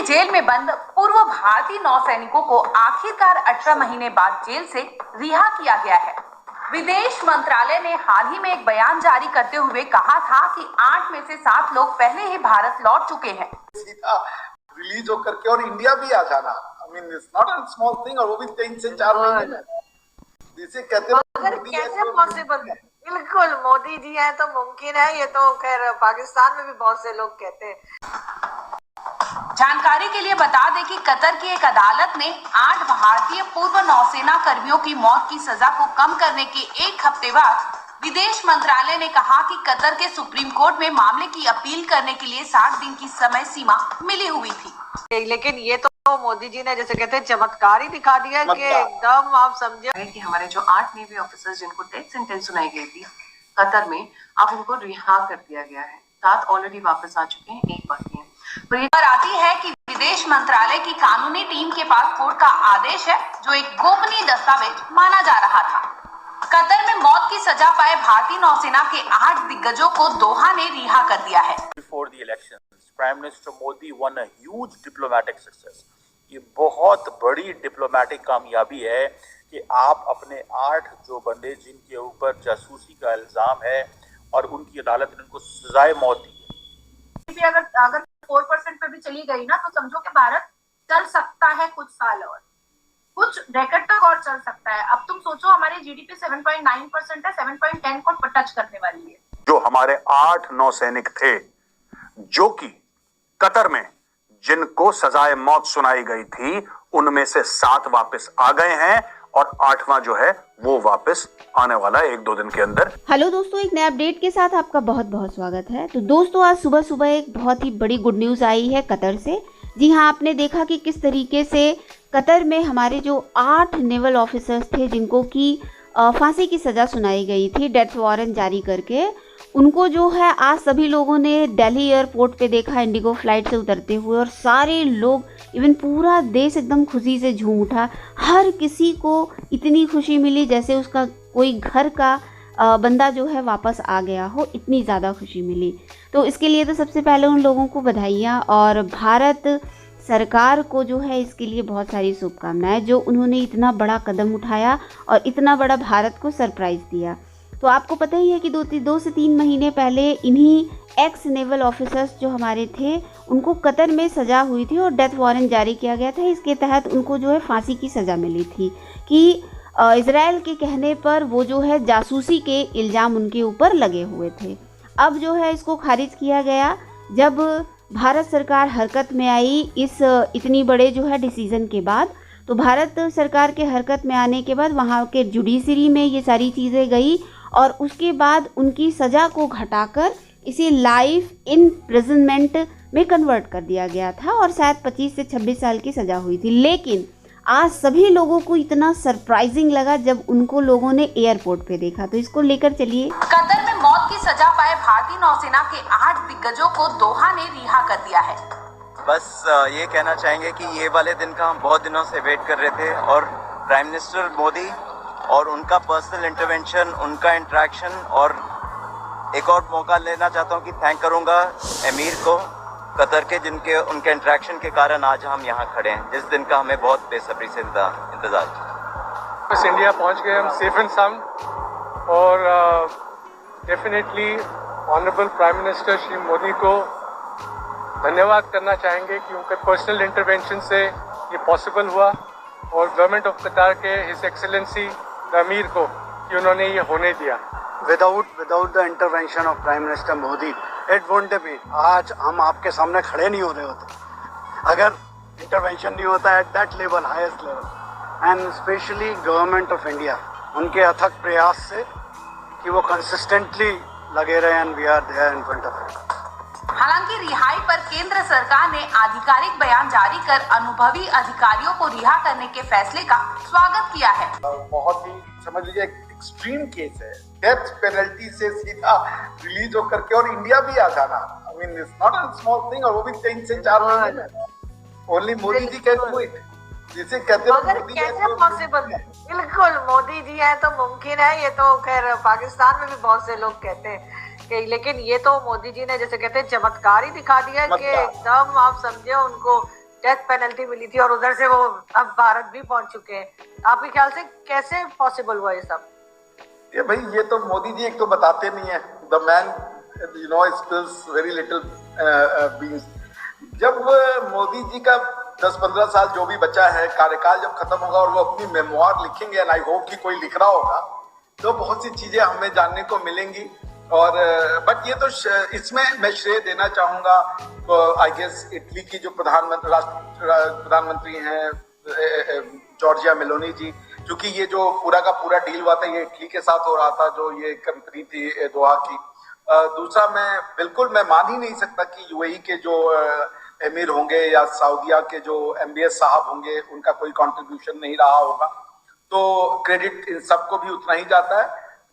के जेल में बंद पूर्व भारतीय नौसैनिकों को आखिरकार 18 महीने बाद जेल से रिहा किया गया है। विदेश मंत्रालय ने हाल ही में एक बयान जारी करते हुए कहा था कि 8 में से 7 लोग पहले ही भारत लौट चुके हैं। सीधा रिलीज होकर के और इंडिया भी आ जाना, I mean it's not a small thing, और वो भी 3 से 4 महीने में। जिसे कहते हैं कैसे पॉसिबल है? बिल्कुल, मोदी जी हैं तो मुमकिन है। ये तो खैर पाकिस्तान में भी बहुत से लोग कहते हैं। जानकारी के लिए बता दें कि कतर की एक अदालत ने 8 भारतीय पूर्व नौसेना कर्मियों की मौत की सजा को कम करने के एक हफ्ते बाद विदेश मंत्रालय ने कहा कि कतर के सुप्रीम कोर्ट में मामले की अपील करने के लिए 60 दिन की समय सीमा मिली हुई थी। लेकिन ये तो मोदी जी ने जैसे कहते हैं चमत्कार ही दिखा दिया कि एकदम आप समझे कि हमारे जो 8 नेवी ऑफिसर्स जिनको डेथ सेंटेंस सुनाई गई थी कतर में, अब उनको रिहा कर दिया गया है। 7 ऑलरेडी वापस आ चुके हैं, 1 बाकी है। पर आती है कि विदेश मंत्रालय की कानूनी टीम के पास कोर्ट का आदेश है जो एक गोपनीय दस्तावेज माना जा रहा था। कतर में मौत की सजा पाए भारतीय नौसेना के 8 दिग्गजों को दोहा ने रिहा कर दिया है। Before the elections, Prime Minister Modi won a huge diplomatic success. ये बहुत बड़ी डिप्लोमेटिक कामयाबी है कि आप अपने 8 जो बंदे जिनके ऊपर जासूसी का इल्जाम है और उनकी अदालत ने उनको सजाए मौत दी है। अगर 4% पे भी चली गई ना, तो समझो कि भारत चल सकता है कुछ साल और, कुछ डेकेड तक और चल सकता है। अब तुम सोचो, हमारी जीडीपी 7.9% है, 7.10 को टच करने वाली है। जो हमारे 8 नौसैनिक थे जो कि कतर में जिनको सजाए मौत सुनाई गई थी, उनमें से 7 वापस आ गए हैं और 8वां जो है वो वापस आने वाला है 1-2 दिन के अंदर। हेलो दोस्तों, एक नए अपडेट के साथ आपका बहुत बहुत स्वागत है। तो दोस्तों, आज सुबह सुबह एक बहुत ही बड़ी गुड न्यूज़ आई है कतर से। जी हाँ, आपने देखा कि किस तरीके से कतर में हमारे जो 8 नेवल ऑफिसर्स थे जिनको कि फांसी की सज़ा सुनाई गई थी डेथ वारंट जारी करके, उनको जो है आज सभी लोगों ने दिल्ली एयरपोर्ट पे देखा इंडिगो फ्लाइट से उतरते हुए, और सारे लोग, इवन पूरा देश एकदम खुशी से झूम उठा। हर किसी को इतनी खुशी मिली जैसे उसका कोई घर का बंदा जो है वापस आ गया हो, इतनी ज़्यादा खुशी मिली। तो इसके लिए तो सबसे पहले उन लोगों को बधाइयाँ, और भारत सरकार को जो है इसके लिए बहुत सारी शुभकामनाएं, जो उन्होंने इतना बड़ा कदम उठाया और इतना बड़ा भारत को सरप्राइज़ दिया। तो आपको पता ही है कि 2 से 3 महीने पहले इन्हीं एक्स नेवल ऑफिसर्स जो हमारे थे, उनको कतर में सज़ा हुई थी और डेथ वारंट जारी किया गया था। इसके तहत उनको जो है फांसी की सज़ा मिली थी कि इजराइल के कहने पर वो जो है जासूसी के इल्ज़ाम उनके ऊपर लगे हुए थे। अब जो है इसको खारिज किया गया जब भारत सरकार हरकत में आई इस इतनी बड़े जो है डिसीज़न के बाद। तो भारत सरकार के हरकत में आने के बाद वहाँ के जुडिशरी में ये सारी चीज़ें गई, और उसके बाद उनकी सज़ा को घटाकर इसे लाइफ इम्प्रिजनमेंट में कन्वर्ट कर दिया गया था, और शायद 25 से 26 साल की सज़ा हुई थी। लेकिन आज सभी लोगों को इतना सरप्राइजिंग लगा जब उनको लोगों ने एयरपोर्ट पे देखा। तो इसको लेकर चलिए। कतर में मौत की सजा पाए भारतीय नौसेना के 8 दिग्गजों को दोहा ने रिहा कर दिया है। बस ये कहना चाहेंगे कि ये वाले दिन का हम बहुत दिनों से वेट कर रहे थे, और प्राइम मिनिस्टर मोदी और उनका पर्सनल इंटरवेंशन, उनका इंटरेक्शन, और एक और मौका लेना चाहता हूँ कि थैंक करूँगा एमीर को कतर के, जिनके उनके इंटरेक्शन के कारण आज हम यहाँ खड़े हैं, जिस दिन का हमें बहुत बेसब्री से इंतजार था। बस इंडिया पहुँच गए हम सेफ एंड साउंड, और definitely honourable prime minister Shri Modi को धन्यवाद करना चाहेंगे कि उनके पर्सनल इंटरवेंशन से ये पॉसिबल हुआ, और गवर्नमेंट ऑफ कतर के हिज एक्सेलेंसी अमीर को कि उन्होंने ये होने दिया। Without the intervention of Prime Minister Modi, it wouldn't be. आज हम आपके सामने खड़े नहीं हो रहे होते अगर इंटरवेंशन नहीं होता at that level, highest level, and specially government of India, उनके अथक प्रयास से कि वो कंसिस्टेंटली लगे रहे, and we are there in front of it. हालांकि रिहाई पर केंद्र सरकार ने आधिकारिक बयान जारी कर अनुभवी अधिकारियों को रिहा करने के फैसले का स्वागत किया है। बहुत ही समझ लीजिए एक्सट्रीम केस है, डेथ पेनल्टी से सीधा रिलीज होकर के और इंडिया भी आ जाना, I mean it's not a small thing, और वो भी 3 से 4 महीने में। Only Modi ji can do it. जिसे कहते हैं कैसे पॉसिबल है? बिल्कुल, मोदी जी हैं तो मुमकिन है। ये तो खैर पाकिस्तान में भी बहुत से लोग कहते हैं कि, लेकिन ये तो मोदी जी ने जैसे कहते हैं चमत्कार ही दिखा दिया कि एकदम आप समझे उनको डेथ पेनल्टी मिली थी और उधर से वो अब भारत भी पहुंच चुके हैं। आपके ख्याल से कैसे पॉसिबल हुआ ये सब? ये भाई ये तो मोदी जी एक तो बताते नहीं है, the man spills very little beans. जब मोदी जी का 10-15 साल जो भी बचा है कार्यकाल जब खत्म होगा और वो अपनी मेमोयर लिखेंगे, एंड आई होप कि कोई लिख रहा होगा, तो बहुत सी चीजें हमें जानने को मिलेंगी। और बट ये तो इसमें मैं श्रेय देना चाहूंगा आई गेस इटली की जो प्रधानमंत्री हैं जॉर्जिया मेलोनी जी, क्योंकि ये जो पूरा का पूरा डील हुआ था ये इटली के साथ हो रहा था, जो ये कंपनी थी दोहा की। दूसरा मैं मान ही नहीं सकता कि यूएई के जो एमिर होंगे या सऊदिया के जो एमबीएस साहब होंगे उनका कोई कंट्रीब्यूशन नहीं रहा होगा, तो क्रेडिट इन सबको भी उतना ही जाता है।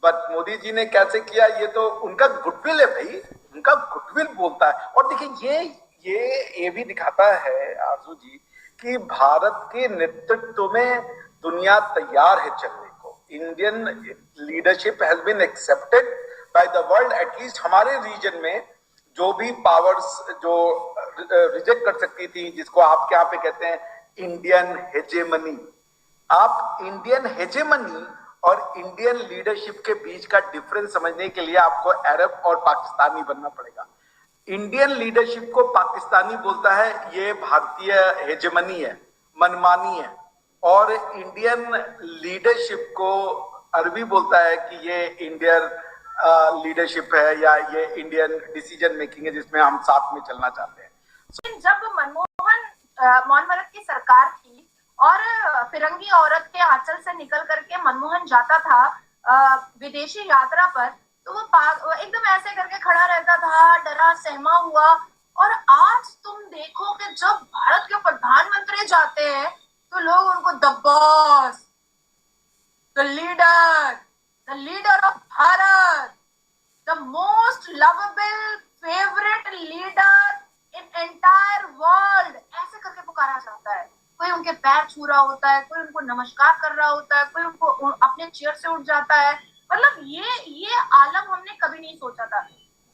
बट मोदी जी ने कैसे किया ये तो उनका गुडविल है भाई, उनका गुडविल बोलता है। और देखिए ये भी दिखाता है आरजू जी कि भारत के नेतृत्व में दुनिया तैयार है चलने को। Indian leadership has been accepted by the world. At least हमारे रीजन में जो भी पावर्स जो रिजेक्ट कर सकती थी, जिसको आपके यहाँ पे कहते हैं इंडियन हेजेमनी, आप इंडियन हेजेमनी और इंडियन लीडरशिप के बीच का डिफरेंस समझने के लिए आपको अरब और पाकिस्तानी बनना पड़ेगा। इंडियन लीडरशिप को पाकिस्तानी बोलता है ये भारतीय हेजेमनी है, मनमानी है, और इंडियन लीडरशिप को अरबी बोलता है कि ये इंडियन लीडरशिप है या ये इंडियन डिसीजन मेकिंग है जिसमें हम साथ में चलना चाहते हैं। जब मनमोहन भारत की सरकार थी और फिरंगी औरत के आंचल से निकल करके मनमोहन जाता था विदेशी यात्रा पर, तो वो एकदम ऐसे करके खड़ा रहता था, डरा सहमा हुआ। और आज तुम देखो कि जब भारत के प्रधानमंत्री जाते हैं तो लोग उनको the boss, the leader of Bharat, the most lovable favourite leader in entire world, ऐसे करके पुकारा जाता है। कोई उनके पैर छू रहा होता है, कोई उनको नमस्कार कर रहा होता है, कोई उनको अपने चेयर से उठ जाता है। मतलब ये आलम हमने कभी नहीं सोचा था।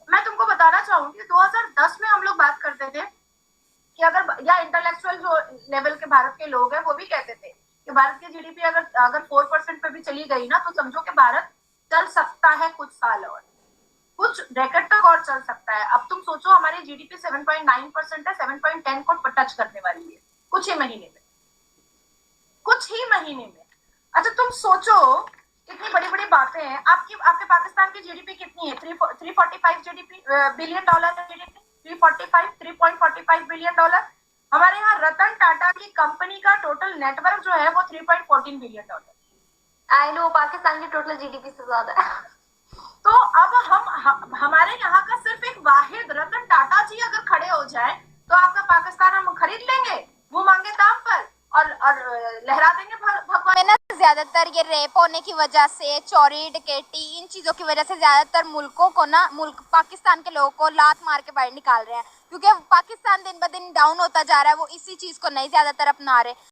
मैं तुमको बताना चाहूंगी 2010 में हम लोग बात करते थे कि अगर या इंटेलेक्चुअल जो लेवल के भारत के लोग हैं वो भी कहते थे कि भारत की जीडीपी अगर 4% पे भी चली गई ना, तो समझो कि भारत चल सकता है कुछ साल और, कुछ डेकेड तक और चल सकता है। अब तुम सोचो हमारी जीडीपी 7.9% है, 7.10 को टच करने वाली है कुछ ही महीने में। अच्छा तुम सोचो इतनी बड़ी बड़ी बातें हैं। आपके पाकिस्तान की जीडीपी कितनी है? 345 जीडीपी बिलियन डॉलर है जीडीपी, 3.45 बिलियन डॉलर। हमारे यहाँ रतन टाटा की कंपनी का टोटल नेटवर्क जो है वो 3.14 billion dollar. I know Pakistan की टोटल जीडीपी से ज्यादा है। तो अब हमारे यहाँ का सिर्फ एक वाहिद रतन टाटा जी अगर खड़े हो जाए तो आपका पाकिस्तान हम खरीद लेंगे वो मांगे दाम पर और लहरा देंगे भगवान। ना ज्यादातर ये रेप होने की वजह से, चोरी डकैती, इन चीजों की वजह से ज्यादातर मुल्क पाकिस्तान के लोगों को लात मार के बाहर निकाल रहे हैं, क्योंकि पाकिस्तान दिन ब दिन डाउन होता जा रहा है। वो इसी चीज को नहीं ज्यादातर अपना रहे।